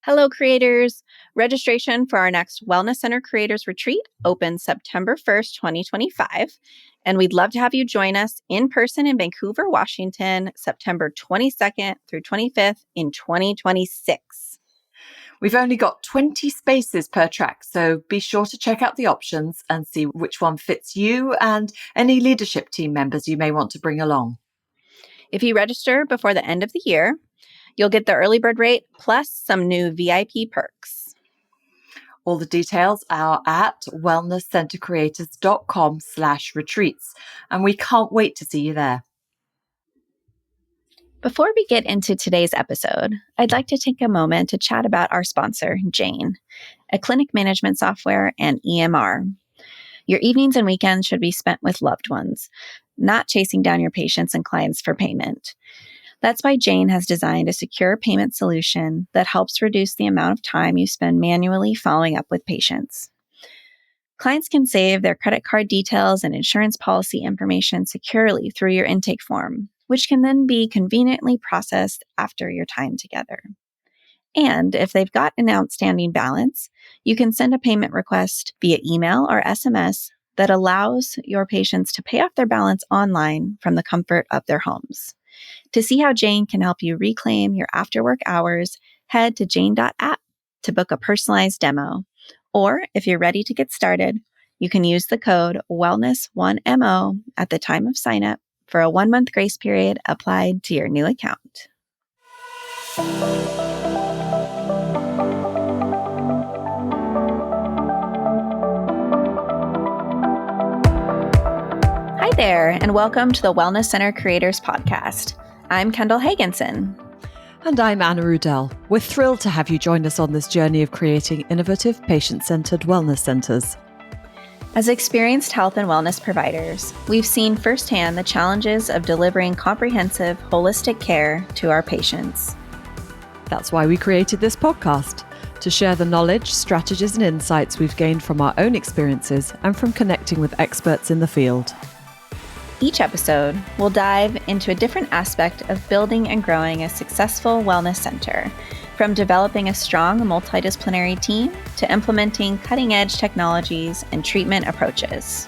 Hello, creators. Registration for our next Wellness Center Creators Retreat opens September 1st, 2025. And we'd love to have you join us in person in Vancouver, Washington, September 22nd through 25th in 2026. We've only got 20 spaces per track, so be sure to check out the options and see which one fits you and any leadership team members you may want to bring along. If you register before the end of the year, you'll get the early bird rate plus some new VIP perks. All the details are at wellnesscentercreators.com/retreats, and we can't wait to see you there. Before we get into today's episode, I'd like to take a moment to chat about our sponsor, Jane, a clinic management software and EMR. Your evenings and weekends should be spent with loved ones, not chasing down your patients and clients for payment. That's why Jane has designed a secure payment solution that helps reduce the amount of time you spend manually following up with patients. Clients can save their credit card details and insurance policy information securely through your intake form, which can then be conveniently processed after your time together. And if they've got an outstanding balance, you can send a payment request via email or SMS that allows your patients to pay off their balance online from the comfort of their homes. To see how Jane can help you reclaim your after-work hours, head to jane.app to book a personalized demo. Or if you're ready to get started, you can use the code WELLNESS1MO at the time of sign-up for a 1-month grace period applied to your new account. Hi there, and welcome to the Wellness Center Creators Podcast. I'm Kendall Hagenson. And I'm Anna Rudell. We're thrilled to have you join us on this journey of creating innovative, patient-centered wellness centers. As experienced health and wellness providers, we've seen firsthand the challenges of delivering comprehensive, holistic care to our patients. That's why we created this podcast, to share the knowledge, strategies, and insights we've gained from our own experiences and from connecting with experts in the field. Each episode, we'll dive into a different aspect of building and growing a successful wellness center, from developing a strong multidisciplinary team to implementing cutting-edge technologies and treatment approaches.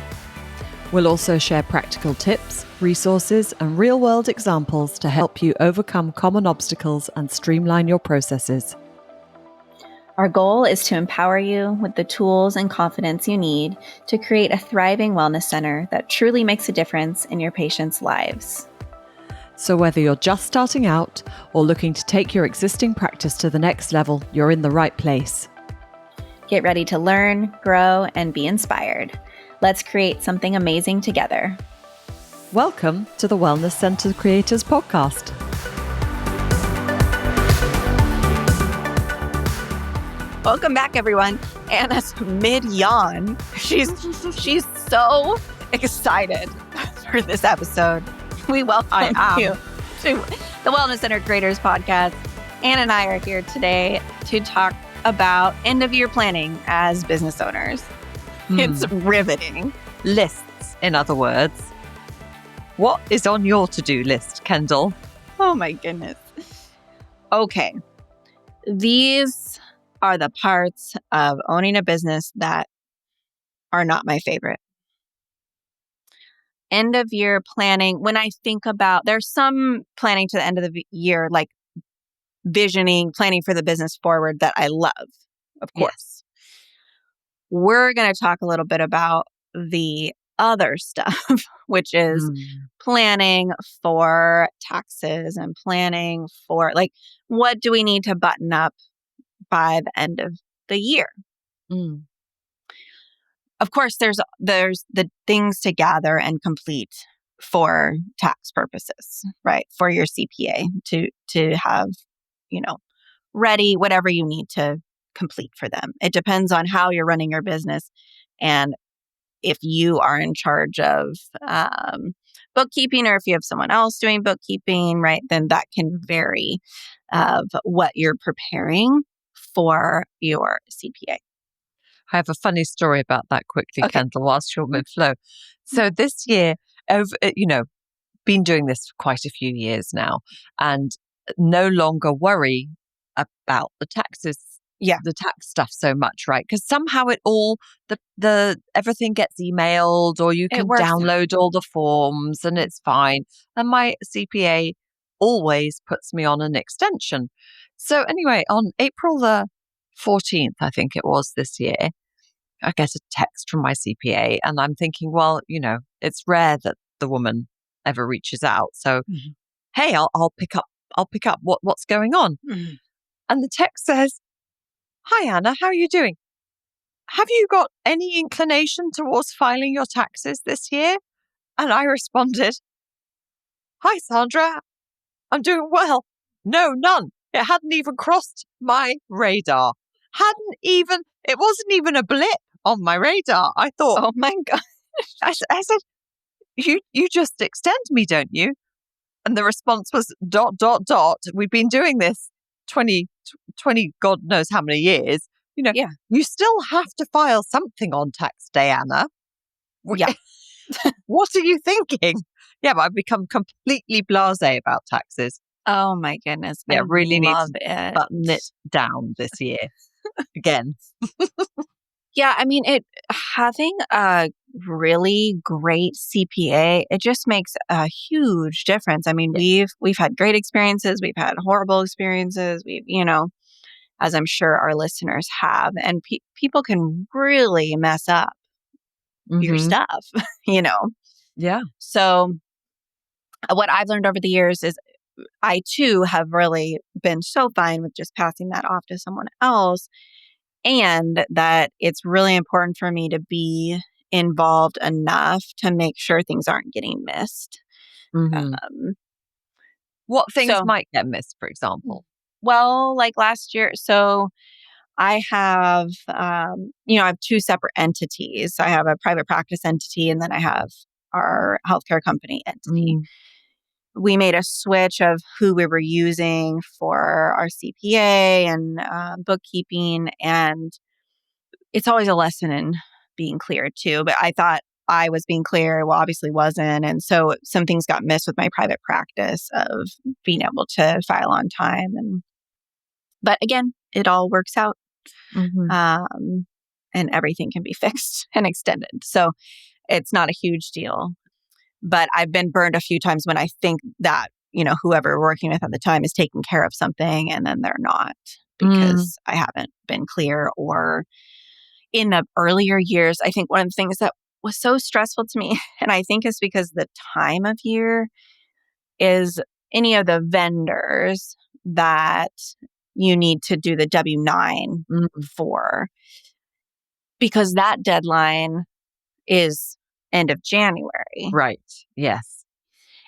We'll also share practical tips, resources, and real-world examples to help you overcome common obstacles and streamline your processes. Our goal is to empower you with the tools and confidence you need to create a thriving wellness center that truly makes a difference in your patients' lives. So whether you're just starting out or looking to take your existing practice to the next level, you're in the right place. Get ready to learn, grow, and be inspired. Let's create something amazing together. Welcome to the Wellness Center Creators Podcast. Welcome back, everyone. Anna's mid-yawn. She's so excited for this episode. We welcome you to the Wellness Center Creators Podcast. Anna and I are here today to talk about end-of-year planning as business owners. It's riveting. Lists, in other words. What is on your to-do list, Kendall? Oh my goodness. Okay. These are the parts of owning a business that are not my favorite. End of year planning, when I think about, there's some planning to the end of the year, like visioning, planning for the business forward that I love, of course. Yes. We're going to talk a little bit about the other stuff, which is planning for taxes and planning for, like, what do we need to button up by the end of the year? Of course, there's the things to gather and complete for tax purposes, right? For your CPA to have, ready whatever you need to complete for them. It depends on how you're running your business, and if you are in charge of bookkeeping or if you have someone else doing bookkeeping, right? Then that can vary of what you're preparing for your CPA. I have a funny story about that quickly, Okay. Kendall, whilst you're mid-flow. So this year, been doing this for quite a few years now, and no longer worry about the taxes, Yeah. the tax stuff so much, right? Because somehow it all the everything gets emailed, or you It can works out. download all the forms, and it's fine. And my CPA always puts me on an extension. So anyway, on April the 14th, I think it was this year, I get a text from my CPA, and I'm thinking, well, it's rare that the woman ever reaches out. So, hey, I'll pick up. I'll pick up what's going on. Mhm. And the text says, "Hi Anna, how are you doing? Have you got any inclination towards filing your taxes this year?" And I responded, "Hi Sandra, I'm doing well. No, none. It hadn't even crossed my radar. It wasn't even a blip on my radar. I thought, Oh my God. I said, you just extend me, don't you?" And the response was dot, dot, dot. We've been doing this 20, God knows how many years. Yeah. You still have to file something on tax day, Anna. Yeah. What are you thinking? Yeah, but I've become completely blasé about taxes. Oh my goodness. I Yeah, really need love to it. button it down this year again. Yeah, I mean, having a really great CPA, it just makes a huge difference. I mean, Yeah. we've had great experiences, we've had horrible experiences, as I'm sure our listeners have, and people can really mess up your Mm-hmm. stuff, you know. Yeah. So what I've learned over the years is I too have really been so fine with just passing that off to someone else. And that it's really important for me to be involved enough to make sure things aren't getting missed. Mm-hmm. Um, What things so, might get missed, for example? well, like last year, so I have, I have two separate entities. I have a private practice entity, and then I have our healthcare company entity. Mm. We made a switch of who we were using for our CPA and bookkeeping, and it's always a lesson in being clear too. But I thought I was being clear. Well, obviously wasn't. And so some things got missed with my private practice of being able to file on time. But again, it all works out. Mm-hmm. And everything can be fixed and extended. So it's not a huge deal. But I've been burned a few times when I think that, whoever we're working with at the time is taking care of something and then they're not Mm. because I haven't been clear. Or in the earlier years, I think one of the things that was so stressful to me, and I think it's because the time of year, is any of the vendors that you need to do the W-9 Mm. for, because that deadline is end of January. Right. Yes.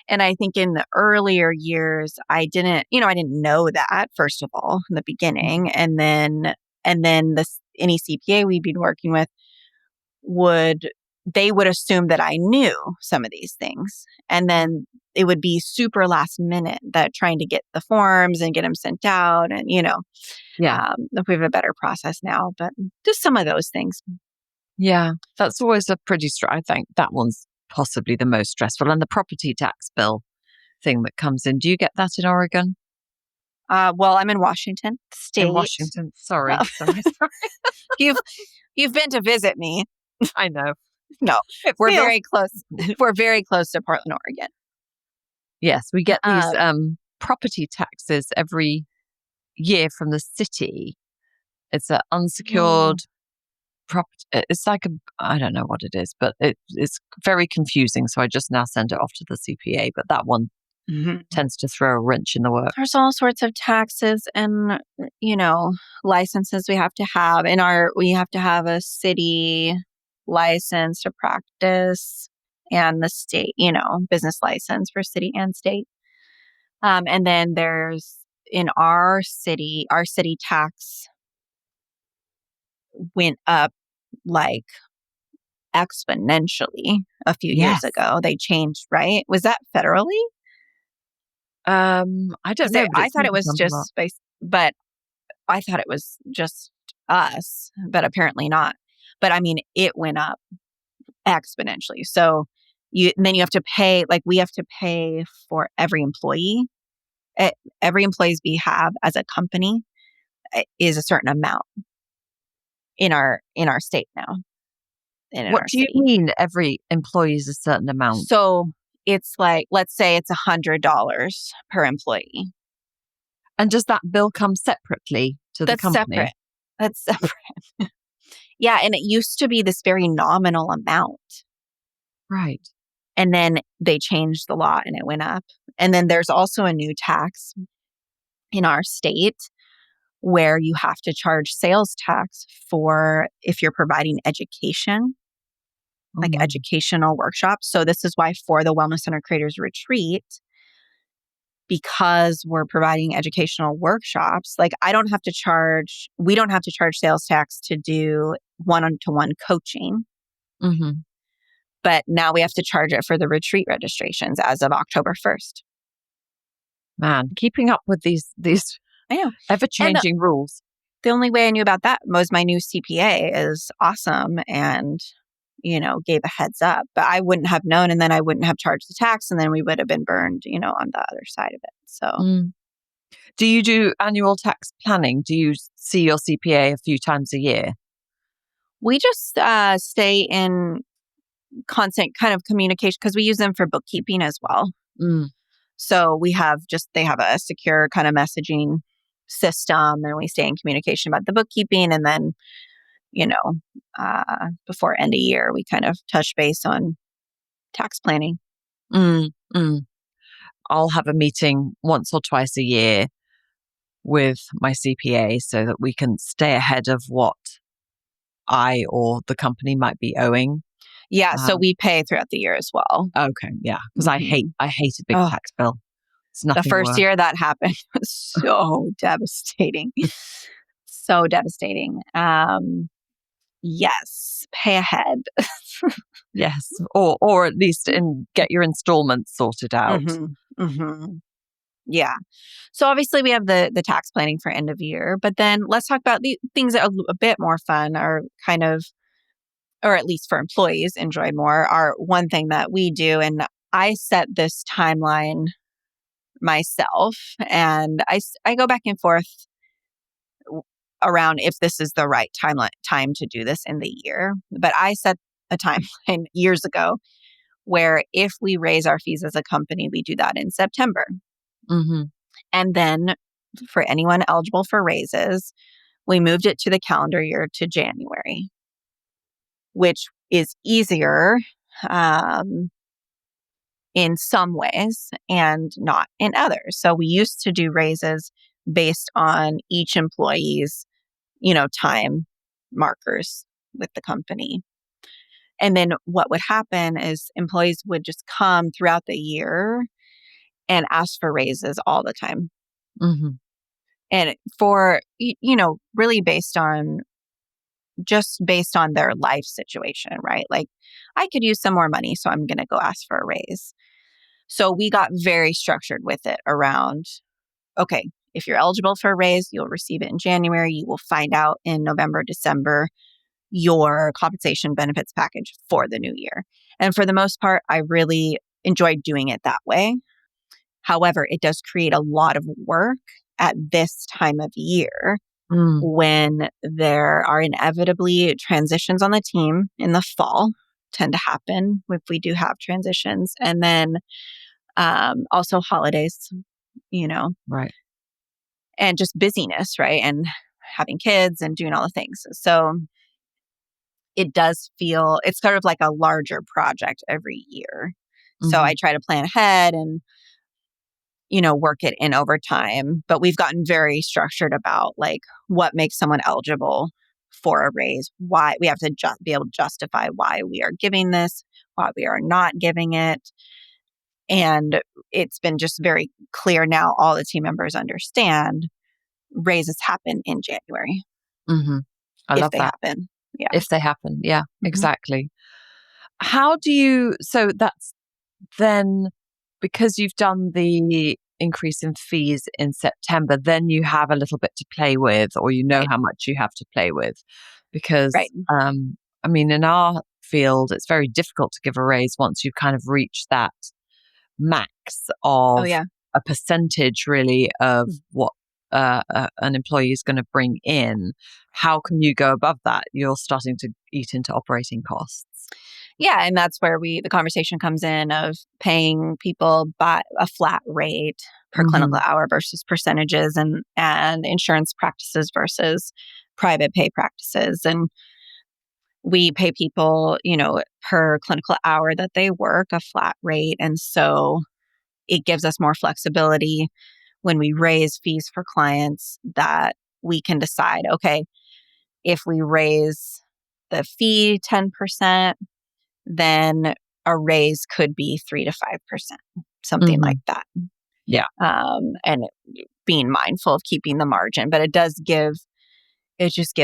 And I think in the earlier years, I didn't know that, first of all, in the beginning. And then any CPA we'd been working with they would assume that I knew some of these things. And then it would be super last minute that trying to get the forms and get them sent out. And, Yeah. we have a better process now, but just some of those things. Yeah. That's always a pretty I think that one's possibly the most stressful. And the property tax bill thing that comes in. Do you get that in Oregon? Well, I'm in Washington In State. Washington? Sorry. Well, Sorry. you've been to visit me. I know. No, It we're feels. very close. We're very close to Portland, Oregon. Yes, we get these Um, property taxes every year from the city. It's an oh, unsecured property. It's like I don't know what it is, but it's very confusing. So I just now send it off to the CPA. But that one mhm. tends to throw a wrench in the works. There's all sorts of taxes and, licenses we have to have. We have to have a city license to practice and the state, business license for city and state. And then there's in our city tax went up like exponentially a few years Yes. ago. They changed, right? Was that federally? I don't Because know, but I it's thought it maybe was gone up. but I thought it was just us, but apparently not. But I mean, it went up exponentially. So then you have to pay, like we have to pay for every employee, eh, every employees we have as a company. is a certain amount in our state now. And in What our do you city. mean every employee is a certain amount? So it's like, let's say it's $100 per employee. And does that bill come separately to the That's company? separate. That's separate. Yeah. And it used to be this very nominal amount. Right. And then they changed the law and it went up. And then there's also a new tax in our state where you have to charge sales tax for if you're providing education, like Mm. educational workshops. So this is why for the Wellness Center Creators Retreat, because we're providing educational workshops, like we don't have to charge sales tax to do one-to-one coaching. Mm-hmm. But now we have to charge it for the retreat registrations as of October 1st. Man, keeping up with these I know. ever-changing rules. The only way I knew about that was my new CPA is awesome and, gave a heads up. But I wouldn't have known, and then I wouldn't have charged the tax, and then we would have been burned, on the other side of it. So Mm. Do you do annual tax planning? Do you see your CPA a few times a year? we just stay in constant kind of communication because we use them for bookkeeping as well. Mm. So they have a secure kind of messaging system, and we stay in communication about the bookkeeping. And then, before end of year, we kind of touch base on tax planning. Mm. Mm. I'll have a meeting once or twice a year with my CPA so that we can stay ahead of what I or the company might be owing. Yeah. So we pay throughout the year as well. Okay, yeah, because Mhm. I hate a big Oh, tax bill. It's the nothing first worse. year that happened was so devastating. So devastating. Yes, pay ahead. Yes, or at least get your installments sorted out. Yeah. So obviously we have the tax planning for end of year, but then let's talk about the things that are a bit more fun or kind of, or at least for employees enjoy more, are one thing that we do. And I set this timeline myself, and I go back and forth around if this is the right time to do this in the year. But I set a timeline years ago where if we raise our fees as a company, we do that in September. Mm-hmm. And then for anyone eligible for raises, we moved it to the calendar year to January, which is easier in some ways and not in others. So we used to do raises based on each employee's, time markers with the company. And then what would happen is employees would just come throughout the year and ask for raises all the time. Mm-hmm. And for, really based on their life situation, right? Like, I could use some more money, so I'm going to go ask for a raise. So we got very structured with it around, okay, if you're eligible for a raise, you'll receive it in January. You will find out in November, December, your compensation benefits package for the new year. And for the most part, I really enjoyed doing it that way. However, it does create a lot of work at this time of year when there are inevitably transitions on the team in the fall tend to happen if we do have transitions. And then also holidays, Right. and just busyness, right? And having kids and doing all the things. So it does feel, it's sort of like a larger project every year. So I try to plan ahead and, work it in over time. But we've gotten very structured about like what makes someone eligible for a raise, why we have to be able to justify why we are giving this, why we are not giving it. And it's been just very clear now, all the team members understand raises happen in January. Mm-hmm. I if love they that. happen. Yeah. If they happen. Yeah, exactly. So that's then, because you've done the increase in fees in September, then you have a little bit to play with, or Right. how much you have to play with. Because, Right. in our field, it's very difficult to give a raise once you've kind of reached that max Oh, of yeah. a percentage, really, of what an employee is going to bring in, how can you go above that? You're starting to eat into operating costs. Yeah, and that's where the conversation comes in of paying people by a flat rate per clinical hour versus percentages, and insurance practices versus private pay practices. And we pay people, per clinical hour that they work, a flat rate. And so it gives us more flexibility when we raise fees for clients, that we can decide, okay, if we raise the fee 10%, then a raise could be 3 to 5%, something like that. Yeah. And being mindful of keeping the margin, but it just gives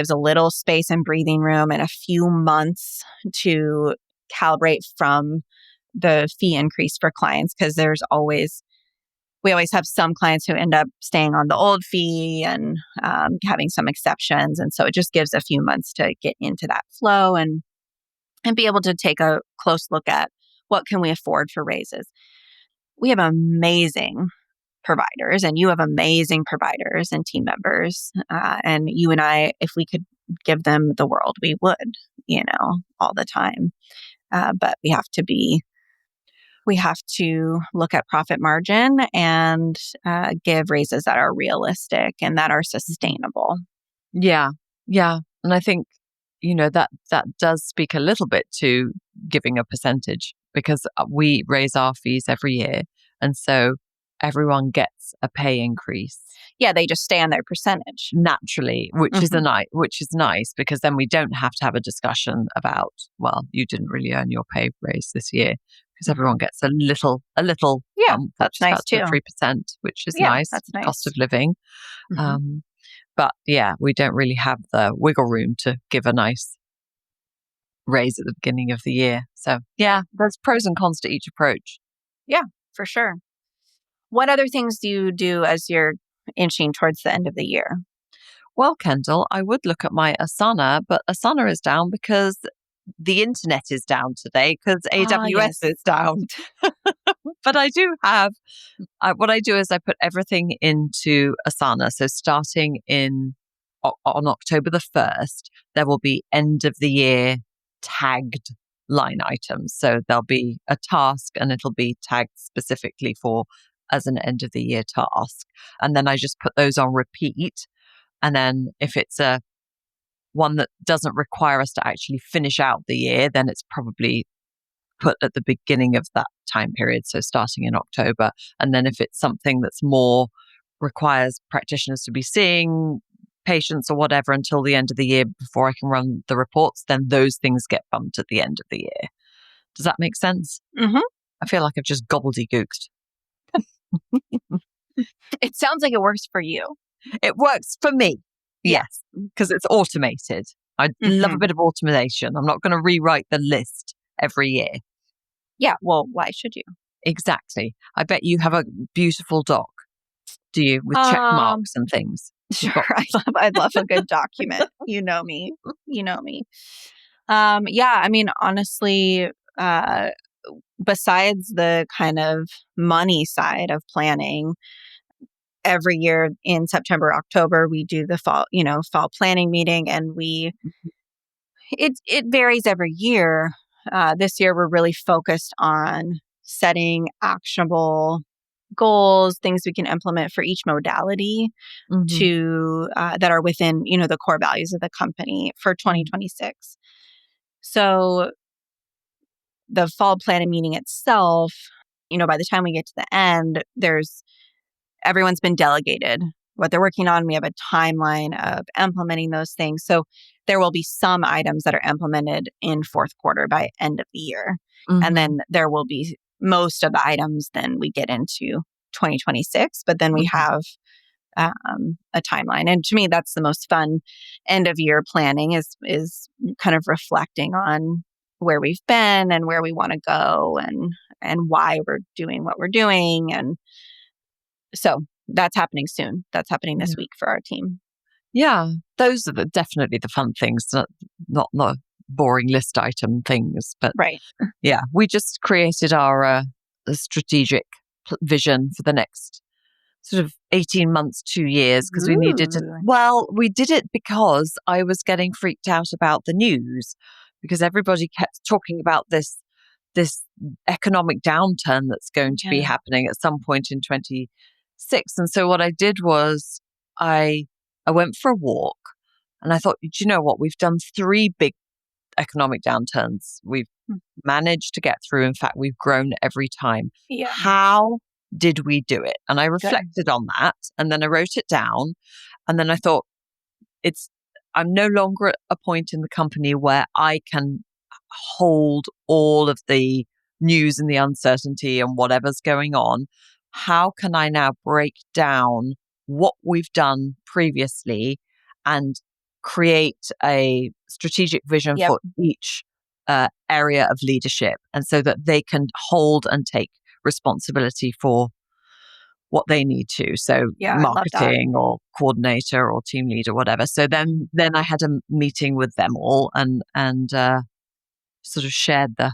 a little space and breathing room and a few months to calibrate from the fee increase for clients, because we always have some clients who end up staying on the old fee and having some exceptions. And so it just gives a few months to get into that flow and be able to take a close look at what can we afford for raises. We have amazing providers, and you have amazing providers and team members. And you and I, if we could give them the world, we would, all the time. But we have to look at profit margin and give raises that are realistic and that are sustainable. Yeah. Yeah. And I think, that does speak a little bit to giving a percentage, because we raise our fees every year. And so everyone gets a pay increase. Yeah, they just stay on their percentage naturally, which is nice, because then we don't have to have a discussion about, well, you didn't really earn your pay raise this year, because everyone gets a little that's nice too. 3%, which is nice. That's nice. Cost of living. But yeah, we don't really have the wiggle room to give a nice raise at the beginning of the year. So yeah, there's pros and cons to each approach. Yeah, for sure. What other things do you do as you're inching towards the end of the year? Well, Kendall, I would look at my Asana, but Asana is down because the internet is down today, because AWS is down. But I do have, what I do is I put everything into Asana. So starting on October the 1st, there will be end of the year tagged line items. So there'll be a task and it'll be tagged specifically as an end of the year task. And then I just put those on repeat. And then if it's a one that doesn't require us to actually finish out the year, then it's probably put at the beginning of that time period. So starting in October. And then if it's something that's more requires practitioners to be seeing patients or whatever until the end of the year before I can run the reports, then those things get bumped at the end of the year. Does that make sense? Mm-hmm. I feel like I've just gobbledygooked. It sounds like it works for you. It works for me. Yes, because it's automated. I love a bit of automation. I'm not going to rewrite the list every year. Yeah, well, why should you? Exactly. I bet you have a beautiful doc, do you, with check marks and things? Sure, I love a good document. You know me. Yeah, I mean, honestly, besides the kind of money side of planning, every year in September, October, we do the fall planning meeting, and it varies every year. This year, we're really focused on setting actionable goals, things we can implement for each modality to that are within, the core values of the company for 2026. So the fall planning meeting itself, by the time we get to the end, everyone's been delegated what they're working on. We have a timeline of implementing those things. So there will be some items that are implemented in fourth quarter by end of the year. And then there will be most of the items then we get into 2026, but then we have a timeline. And to me, that's the most fun end of year planning is kind of reflecting on where we've been and where we want to go and why we're doing what we're doing. And so that's happening soon. That's happening this week for our team. Yeah, those are definitely the fun things, not the boring list item things. But right. Yeah, we just created our strategic vision for the next sort of 18 months, 2 years, because we needed to, Ooh. well, we did it because I was getting freaked out about the news because everybody kept talking about this economic downturn that's going to be Yeah. happening at some point in 26. And so what I did was I went for a walk and I thought, do you know what? We've done 3 big economic downturns. We've managed to get through. In fact, we've grown every time. Yeah. How did we do it? And I Good. reflected on that and then I wrote it down. And then I thought, I'm no longer at a point in the company where I can hold all of the news and the uncertainty and whatever's going on. How can I now break down what we've done previously and create a strategic vision Yep. for each area of leadership, and so that they can hold and take responsibility for what they need to. So Yeah, I love that. marketing or coordinator or team leader, whatever. So then I had a meeting with them all and sort of shared the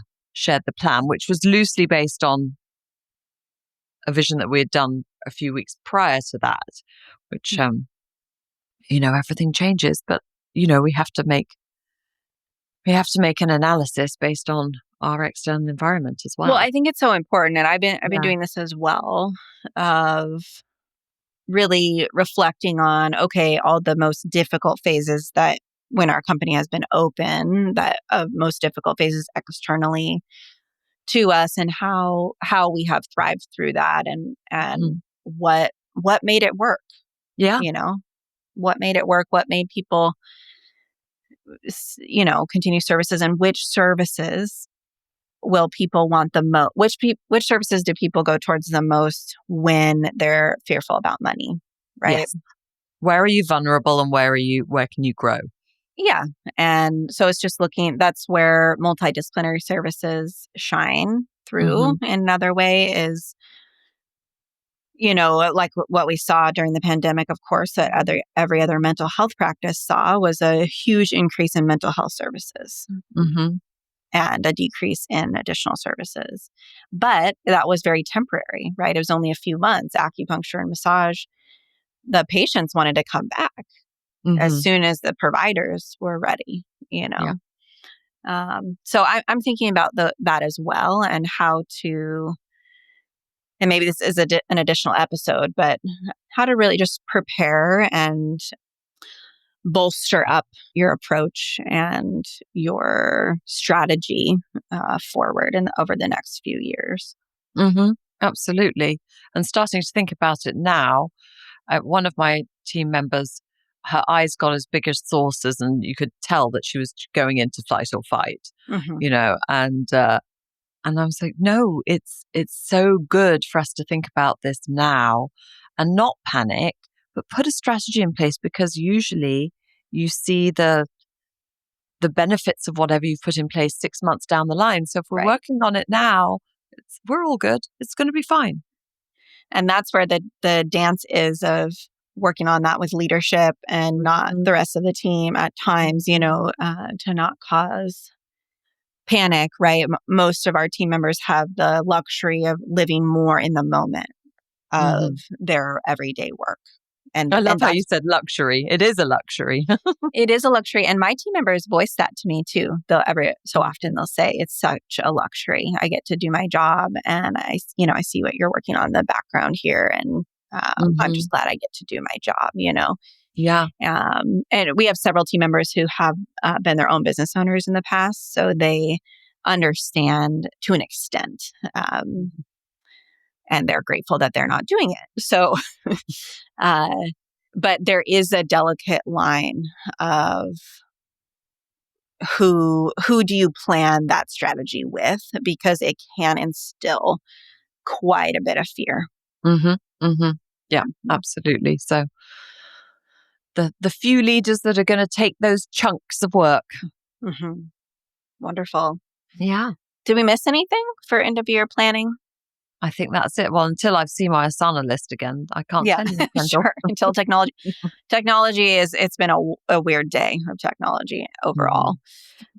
plan, which was loosely based on a vision that we had done a few weeks prior to that, which, everything changes, but, we have to make an analysis based on our external environment as well. Well, I think it's so important, and I've been Yeah. doing this as well, of really reflecting on, okay, all the most difficult phases that when our company has been open, that of most difficult phases externally to us, and how we have thrived through that, and what made it work. Yeah. What made it work, what made people continue services, and which services will people want the most, which services do people go towards the most when they're fearful about money, right? Yes. Where are you vulnerable and where can you grow? Yeah. And so it's just that's where multidisciplinary services shine through. In another way is, like what we saw during the pandemic, of course, that every other mental health practice saw was a huge increase in mental health services. And a decrease in additional services. But that was very temporary, right? It was only a few months. Acupuncture and massage, the patients wanted to come back as soon as the providers were ready, Yeah. So I'm thinking about that as well, and how to, and maybe this is an additional episode, but how to really just prepare and bolster up your approach and your strategy forward and over the next few years. Absolutely. And starting to think about it now, one of my team members, her eyes got as big as saucers, and you could tell that she was going into flight or fight, and I was like, no, it's so good for us to think about this now and not panic, but put a strategy in place, because usually you see the benefits of whatever you've put in place 6 months down the line. So if we're working on it now, we're all good. It's going to be fine. And that's where the dance is of working on that with leadership and not the rest of the team at times, to not cause panic, right? Most of our team members have the luxury of living more in the moment of their everyday work. And I love how you said luxury. It is a luxury. It is a luxury. And my team members voice that to me too. Every so often they'll say, it's such a luxury. I get to do my job, and I see what you're working on in the background here. And I'm just glad I get to do my job, Yeah. And we have several team members who have been their own business owners in the past. So they understand to an extent. And they're grateful that they're not doing it. So, but there is a delicate line of who do you plan that strategy with, because it can instill quite a bit of fear. Yeah, absolutely. So the few leaders that are going to take those chunks of work. Wonderful. Yeah. Did we miss anything for end of year planning? I think that's it. Well, until I've seen my Asana list again, I can't tell you. Sure. Until technology it's been a weird day of technology overall,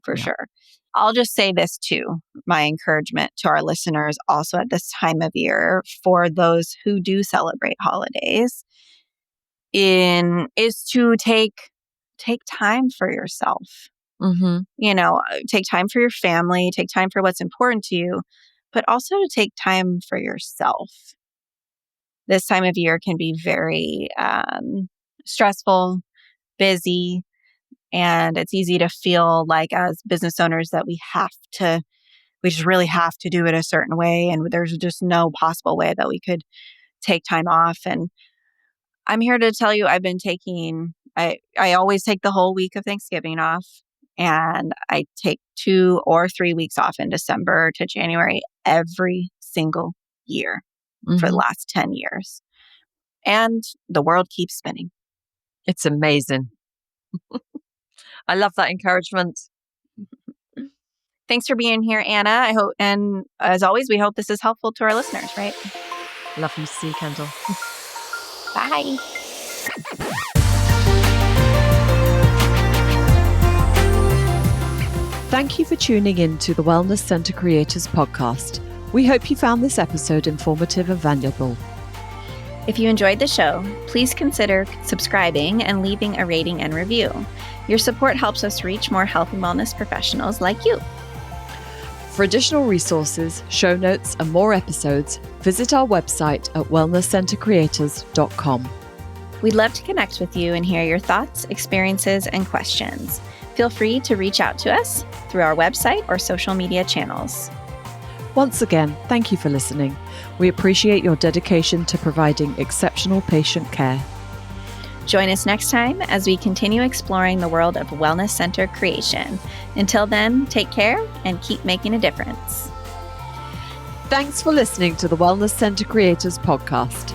for sure. I'll just say this too. My encouragement to our listeners also at this time of year for those who do celebrate holidays is to take time for yourself. Mm-hmm. Take time for your family, take time for what's important to you, but also to take time for yourself. This time of year can be very stressful, busy, and it's easy to feel like as business owners that we just really have to do it a certain way. And there's just no possible way that we could take time off. And I'm here to tell you, I always take the whole week of Thanksgiving off, and I take 2 or 3 weeks off in December to January every single year for the last 10 years. And the world keeps spinning. It's amazing. I love that encouragement. Thanks for being here, Anna. I hope, and as always, we hope this is helpful to our listeners, right? Lovely to see you, Kendall. Bye. Thank you for tuning in to the Wellness Centre Creators podcast. We hope you found this episode informative and valuable. If you enjoyed the show, please consider subscribing and leaving a rating and review. Your support helps us reach more health and wellness professionals like you. For additional resources, show notes, and more episodes, visit our website at wellnesscentrecreators.com. We'd love to connect with you and hear your thoughts, experiences, and questions. Feel free to reach out to us through our website or social media channels. Once again, thank you for listening. We appreciate your dedication to providing exceptional patient care. Join us next time as we continue exploring the world of wellness center creation. Until then, take care and keep making a difference. Thanks for listening to the Wellness Centre Creators podcast.